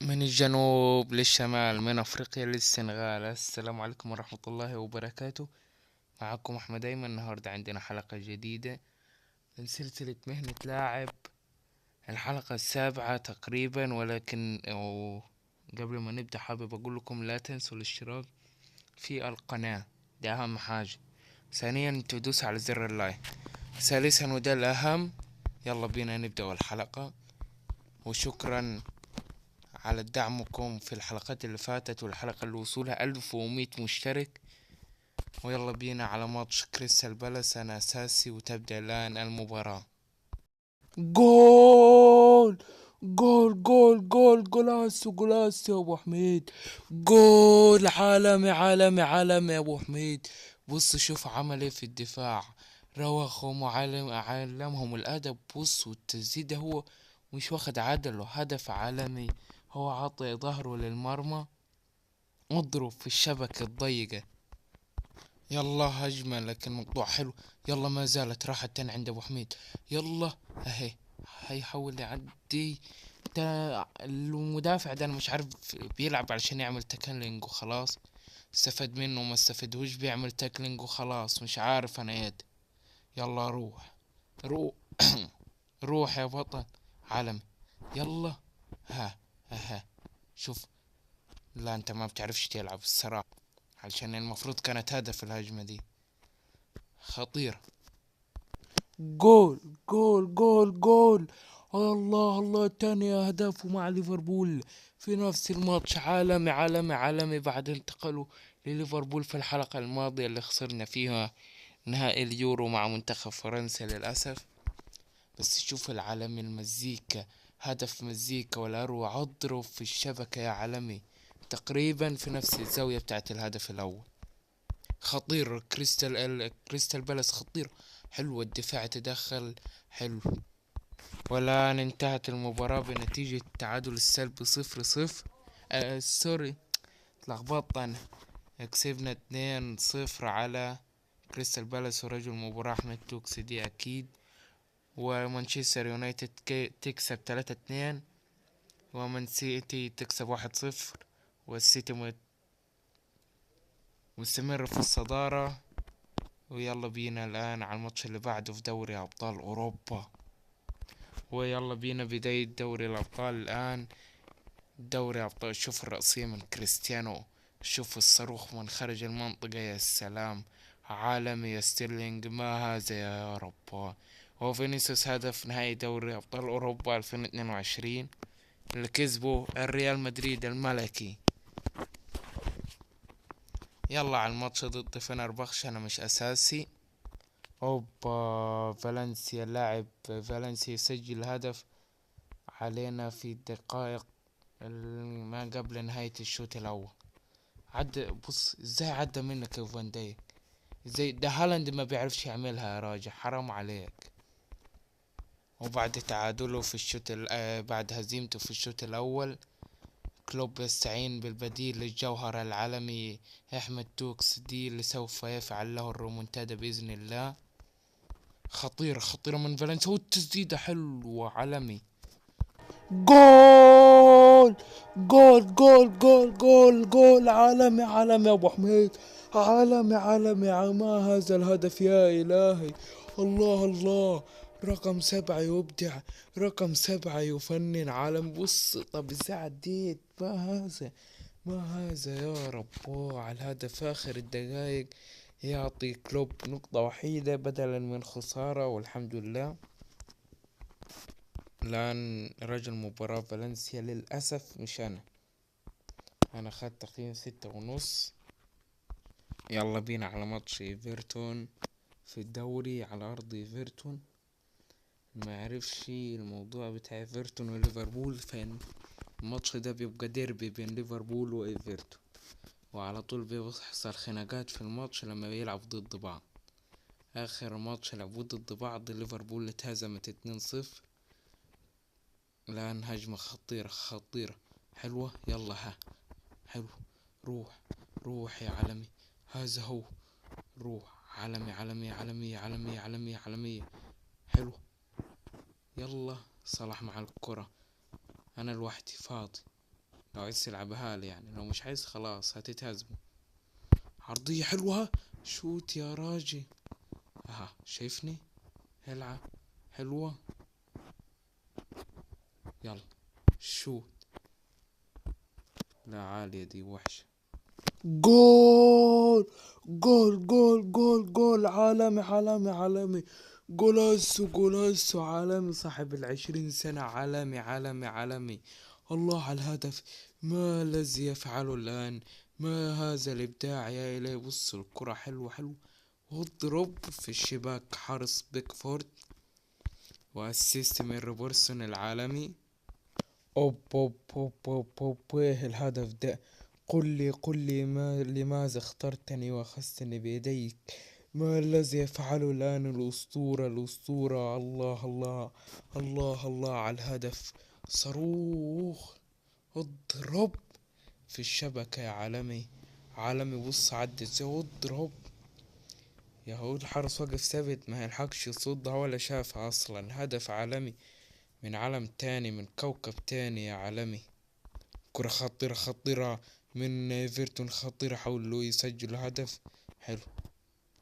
من الجنوب للشمال، من أفريقيا للسنغال. السلام عليكم ورحمة الله وبركاته. معكم أحمد أيمن. النهاردة عندنا حلقة جديدة من سلسلة مهنة لاعب، الحلقة السابعة تقريبا. ولكن قبل ما نبدأ حابب أقول لكم لا تنسوا الاشتراك في القناة، ده أهم حاجة. ثانيا تدوس على زر اللايك. ثالثا وده الأهم، يلا بينا نبدأ الحلقة. وشكرا على دعمكم في الحلقات اللي فاتت والحلقة اللي وصولها 1100 مشترك. ويلا بينا على ماتش كريستال بالاس. أنا أساسي وتبدأ الآن المباراة. جول جول جول جول جولاسو جولاسو يا أبو حميد. جول عالمي عالمي عالمي يا أبو حميد. بص شوف عمل ايه في الدفاع، روخهم وعلمهم الأدب. بص والتسديد هو مش واخد عدله، هدف عالمي. هو عطي ظهره للمرمى، اضرب في الشبكة الضيقة. يلا هجمة لكن مقطوع حلو. يلا ما زالت راحت تاني عند ابو حميد. يلا اهي، هيحاول يعدي. ده المدافع ده انا مش عارف بيلعب علشان يعمل تاكلينج وخلاص، استفاد منه ما استفدهوش، بيعمل تاكلينج وخلاص. مش عارف انا يد. يلا روح روح روح يا بطل عالمي. يلا ها ها شوف. لا انت ما بتعرفش تلعب الصراحة، علشان المفروض كانت هدف الهجمة دي خطيرة. جول جول جول جول. الله الله، تاني اهدافه مع ليفربول في نفس الماتش. عالمي عالمي عالمي. بعد انتقلوا لليفربول في الحلقة الماضية اللي خسرنا فيها نهائي اليورو مع منتخب فرنسا للأسف. بس شوف العالمي، المزيكا، هدف مزيكا والأروع. اضرب في الشبكة يا عالمي، تقريبا في نفس الزاوية بتاعت الهدف الأول. خطير كريستال بالاس خطير. حلو الدفاع تدخل حلو. والآن انتهت المباراة بنتيجة تعادل السلبي 0-0. سوري، اتلخبطت أنا. كسبنا 2-0 على كريستال بالاس، ورجل المباراة أحمد توكس دي أكيد. ومانشستر يونايتد تكسب 3-2، ومان سيتي تكسب 1-0. والسيتي مستمر في الصدارة. ويلا بينا الآن على الماتش اللي بعده في دوري أبطال أوروبا. ويلا بينا بداية دوري الأبطال الآن. دوري أبطال، شوف الرأسية من كريستيانو، شوف الصاروخ من خارج المنطقة. يا سلام، عالمي يا ستيرلينج. ما هذا يا رب. وفينيسيوس هدف نهائي دوري أبطال أوروبا 2022 اللي كسبه الريال مدريد الملكي. يلا على الماتش ضد فنربخش، أنا مش أساسي. اوبا، فالنسيا، لاعب فالنسيا يسجل هدف علينا في الدقائق ما قبل نهاية الشوط الأول. عدى، بص ازاي عدى منك يا فان دايك. ازاي ده هالاند ما بيعرفش يعملها يا راجل، حرام عليك. وبعد تعادله في بعد هزيمته في الشوط الأول، كلوب يستعين بالبديل للجوهر العالمي أحمد توكس دي اللي سوف يفعل له الرومنتادا بإذن الله. خطيرة خطيرة من فالنسيا، والتسديدة حلوة عالمي. جول جول جول جول جول جول. عالمي عالمي يا ابو حميد. عالمي عالمي. ما هذا الهدف يا الهي. الله الله. رقم 7 يبدع، رقم 7 يفنن عالم. بص طب ازاي عديت؟ ما هذا، ما هذا يا رب. على الهدف اخر الدقايق يعطي كلوب نقطة وحيدة بدلا من خسارة، والحمد لله. الآن رجل مباراة فالنسيا للأسف مش أنا خدت تقييم 6.5. يلا بينا على ماتش ايفرتون في الدوري على أرض ايفرتون. ما عرفش الموضوع بتاع ايفرتون وليفربول، فان الماتش ده بيبقى ديربي بين ليفربول وايفرتون، وعلى طول بيحصل خناقات في الماتش لما بيلعب ضد بعض. آخر ماتش لعبوه ضد بعض ليفربول اتهزمت 2-0. الآن هجمة خطيرة خطيرة حلوة. يلا ها، حلو. روح روح يا عالمي، هذا هو. روح عالمي عالمي عالمي عالمي عالمي عالمي. حلو. يلا صلاح مع الكرة، أنا لوحدي فاضي. لو عايز تلعبها لي يعني، لو مش عايز خلاص هتتهزموا. عرضية حلوة، شوت يا راجل. اها شايفني، العب حلوة، يلا شوت. لا عالية دي وحشة. جول جول جول جول جول، عالمي عالمي عالمي. جولاسو جولاسو عالمي، صاحب ال20 سنة، عالمي عالمي عالمي. الله على الهدف، ما الذي يفعله الآن؟ ما هذا الإبداع يا إلهي. بص الكرة حلوة حلوة، واضرب في الشباك، حارس بيكفورد، واسيست من روبرتسون العالمي. اوب اوب اوب اوب اوب، ايه الهدف ده؟ قل لي لماذا اخترتني واخذتني بيديك؟ ما الذي يفعله الآن الأسطورة الأسطورة؟ الله الله الله الله على الهدف، صاروخ، اضرب في الشبكة يا عالمي عالمي. بص عدت ازاي، اضرب. يا هو الحارس واقف ثابت، ما هيلحقش يصدها ولا شافها اصلا. هدف عالمي من عالم تاني، من كوكب تاني يا عالمي. كرة خطيرة خطيرة من ايفرتون، خطيرة، حاولوا يسجلوا هدف حلو.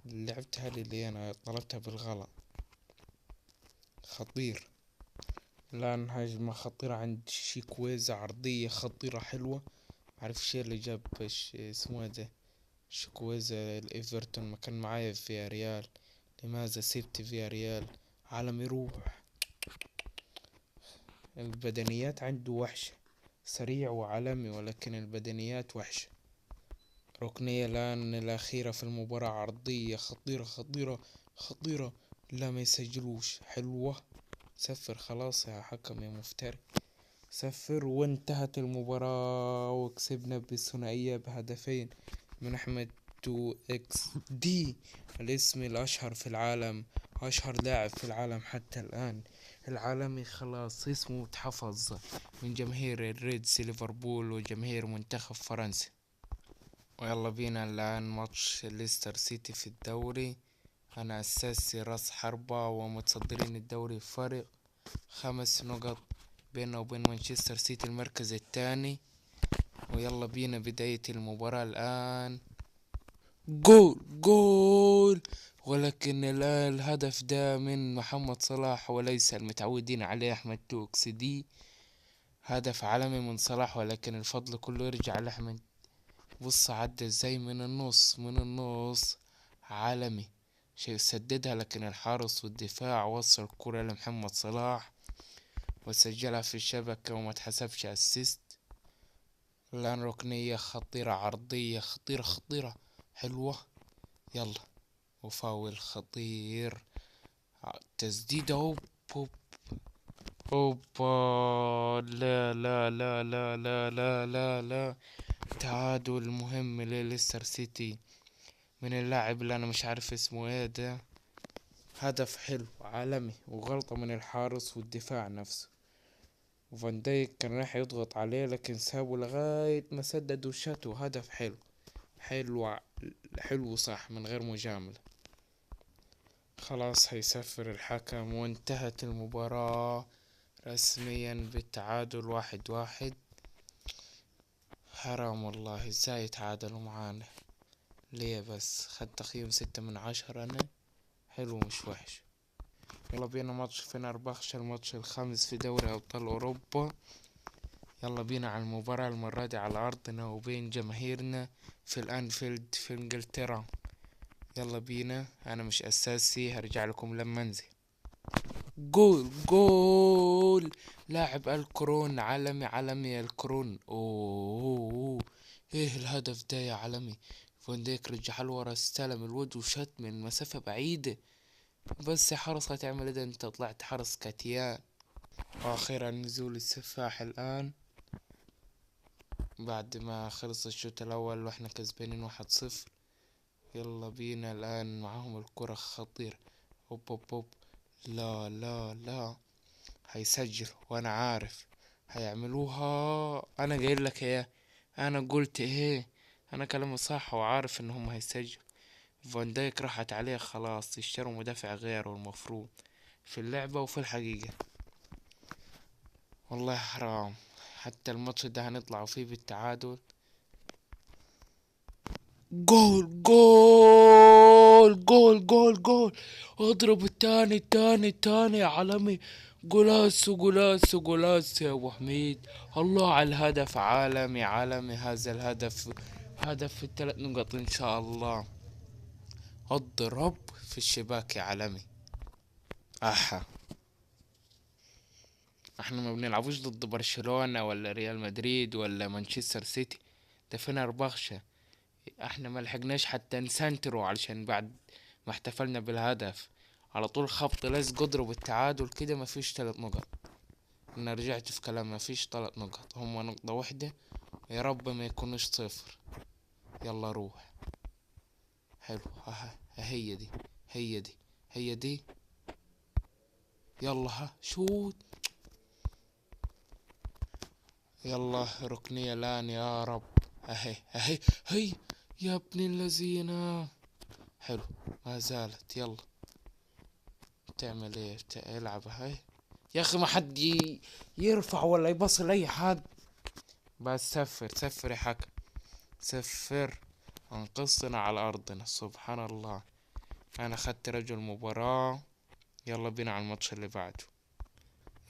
لعبتها لي اللي انا طلبتها بالغلط. خطير. الان هجمة خطيرة عند شيكويزا، عرضية خطيرة حلوة. عارف شي اللي جاب اسمه ده شيكويزا الايفرتون، ما كان معايا في ريال؟ لماذا سبت في ريال؟ عالم يروح. البدنيات عنده وحشة، سريع وعالمي، ولكن البدنيات وحشة. ركنية الآن الأخيرة في المباراة، عرضية خطيرة خطيرة خطيرة، لا ما يسجلوش. حلوة، سفر خلاص يا حكم يا مفتري، سفر. وانتهت المباراة وكسبنا بالثنائية بهدفين من أحمد 2XD، الاسم الأشهر في العالم، أشهر لاعب في العالم حتى الآن، العالمي. خلاص اسمه اتحفظ من جماهير الريدز ليفربول وجماهير منتخب فرنسا. ويلا بينا الآن ماتش ليستر سيتي في الدوري. أنا أساسي رأس حربة، ومتصدرين الدوري فرق 5 نقط بيننا وبين مانشستر سيتي المركز الثاني. ويلا بينا بداية المباراة الآن. جول جول، ولكن الهدف ده من محمد صلاح وليس المتعودين عليه أحمد توكس دي. هدف عالمي من صلاح، ولكن الفضل كله يرجع لأحمد. بص عدى ازاي من النص، من النص، عالمي. شيء سددها، لكن الحارس والدفاع وصل الكرة لمحمد صلاح وسجلها في الشبكة وما تحسبش اسيست. الآن ركنية خطيرة، عرضية خطيرة خطيرة حلوة، يلا. وفاول خطير، تسديدة، اوب اوب اوبا. لا لا لا لا لا لا لا لا. تعادل مهم لليستر سيتي من اللاعب اللي انا مش عارف اسمه ايه ده. هدف حلو عالمي، وغلطة من الحارس والدفاع نفسه. وفان دايك كان راح يضغط عليه، لكن سابه لغاية ما سدد وشاته. هدف حلو حلو حلو صح، من غير مجاملة. خلاص هيسفر الحكم، وانتهت المباراة رسميا بالتعادل 1-1. حرام والله، ازاي يتعادلوا معانا؟ ليه بس؟ خد تقييم 6/10 انا، حلو مش وحش. يلا بينا ماتش فينربخشة، الماتش الخامس في دوري أبطال أوروبا. يلا بينا على المباراة المرة دي على أرضنا وبين جماهيرنا في الأنفيلد في إنجلترا. يلا بينا، أنا مش أساسي، هرجع لكم لما أنزل. جول جول، لاعب الكرون، عالمي عالمي الكرون. أوه إيه الهدف ده يا عالمي. فان ديك رجع لورا، استلم الواد وشات من مسافة بعيدة. بس يا حرس هتعمل ايه ده؟ انت طلعت حرس كتيان. واخيرا نزول السفاح الان، بعد ما خلص الشوط الاول واحنا كسبانين 1-0. يلا بينا الان معاهم الكرة خطيرة. اوب اوب اوب، لا لا لا، هيسجل وانا عارف هيعملوها. انا قايل لك ايه، انا قلت ايه، انا كلامي صح وعارف ان هم هيسجل. فان دايك راحت عليه خلاص، يشتروا مدافع غيره المفروض في اللعبة وفي الحقيقة. والله حرام، حتى الماتش ده هنطلعوا فيه بالتعادل. جول جول جول جول جول. اضرب التاني التاني التاني يا عالمي. جولاسو جولاسو جولاسو يا ابو حميد. الله على الهدف، عالمي عالمي هذا الهدف. هدف الثلاث نقط ان شاء الله. اضرب في الشباك يا عالمي. احا. احنا ما بنلعبوش ضد برشلونة ولا ريال مدريد ولا مانشستر سيتي. ده فينا ربخشة. احنا ما لحقناش حتى نسنترو علشان بعد ما احتفلنا بالهدف على طول خبط لزق اضرب التعادل كده. ما فيش 3 نقط. انا رجعت في كلام، ما فيش 3 نقط، هما نقطة واحدة. يا رب ما يكونوش 0. يلا روح. حلو. ها هي دي. هي دي. هي دي. يلا ها شوت. يلا ركنية الان يا رب. اهي اهي. هي. يا ابن اللذينة. حلو. ما زالت. يلا تعمل ايه؟ العب هاي. يا اخي ما حد يرفع ولا يبصل اي حد. بس سفر سفر يا حكم. سفر. انقذتنا على ارضنا سبحان الله. انا اخدت رجل مباراة. يلا بينا على الماتش اللي بعده.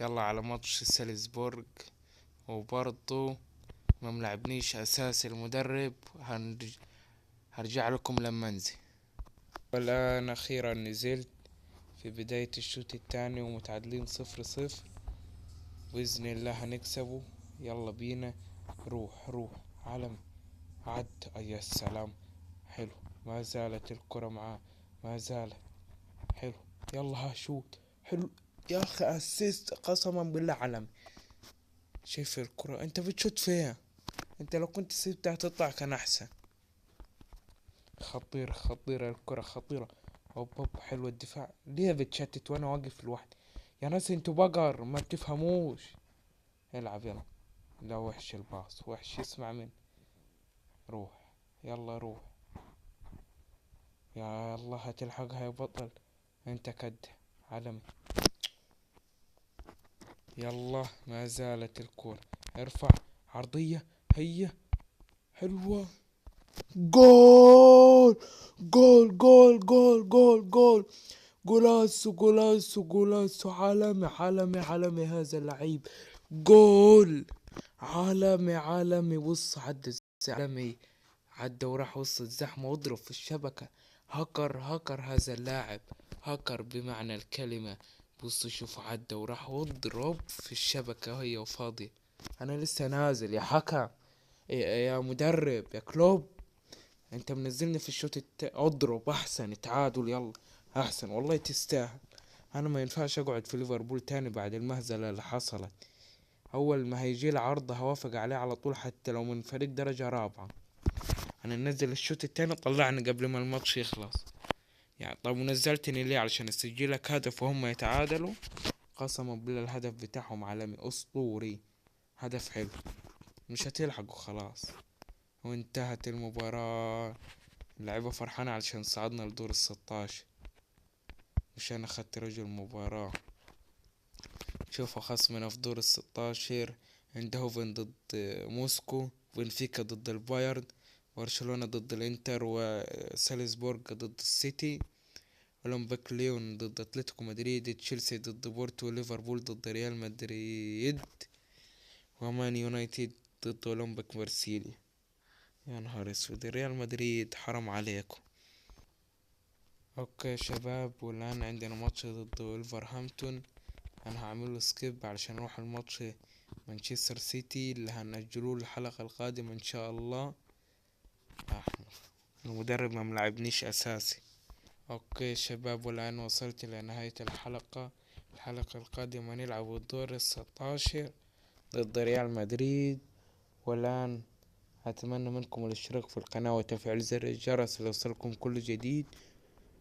يلا على ماتش سالزبورغ. وبرضو ما ملعبنيش اساسي المدرب. هرجع لكم لما انزل. والان اخيرا نزلت في بداية الشوط الثاني ومتعادلين 0-0. بإذن الله هنكسبه. يلا بينا. روح روح علم. عد يا سلام. حلو. ما زالت الكرة معاه. ما زالت. حلو. يلا ها شوت. حلو. يا اخي اسيست قسما بالله علم. شايف الكرة انت بتشوت فيها. انت لو كنت سيبتها تطلع كان احسن. خطير خطيرة الكرة خطيرة. هوب هوب. حلو الدفاع. ليه بتشتت وانا واقف لوحدي؟ يا ناس انتوا بقر ما بتفهموش. العب يلا. لا وحش الباص وحش اسمع مني. روح. يلا روح. يا الله هتلحقها يا بطل. انت كد علم. يلا ما زالت الكورة. ارفع. عرضية. هي. حلوة. جول جول جول جول جول جول. جولاسو جولاسو جولاسو. عالمي عالمي عالمي هذا اللعيب. جول. عالمي عالمي. بص عدى عالمي. عدى وراح وسط الزحمة واضرب في الشبكة. هكر هكر هذا اللاعب. هكر بمعنى الكلمة. بص شوف عدى وراح واضرب في الشبكة هي وفاضية. انا لسه نازل يا حكم. يا مدرب يا كلوب. انت منزلني في الشوط اضرب احسن تعادل يلا. احسن والله تستاهل. انا ما ينفعش اقعد في ليفربول تاني بعد المهزلة اللي حصلت. اول ما هيجي لي عرض هوافق عليه على طول حتى لو من فريق درجة رابعة. انا ننزل الشوط التاني طلعني قبل ما الماتش يخلص. يعني طب ونزلتني ليه؟ علشان اسجلك هدف وهم يتعادلوا. قسما بالله الهدف بتاعهم عالمي اسطوري. هدف حلو. مش هتلحقوا خلاص. وانتهت المباراة. اللعيبة فرحانة علشان صعدنا لدور ال16. مش انا اخدت رجل المباراة. شوفوا خصمنا في دور ال16. اندهوفن ضد موسكو. بنفيكا ضد البايرن. برشلونة ضد الانتر وسالزبورغ ضد السيتي. اولمبيك ليون ضد اتلتيكو مدريد. تشيلسي ضد بورتو. ليفربول ضد ريال مدريد. ومان يونايتد ضد اولمبيك مارسيليا. يا نهار اسود ريال مدريد حرام عليكم. اوكي يا شباب والان عندنا ماتش ضد ولفرهامبتون. انا هعمله سكيب علشان اروح الماتش مانشستر سيتي اللي هنأجلوه الحلقة القادمة ان شاء الله. المدرب ما ملعبنيش اساسي. اوكي شباب والان وصلت الى نهاية الحلقة. الحلقة القادمة نلعب الدور ال16 ضد ريال مدريد. والان اتمنى منكم الاشتراك في القناة وتفعيل زر الجرس ليوصلكم كل جديد.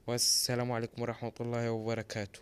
والسلام عليكم ورحمة الله وبركاته.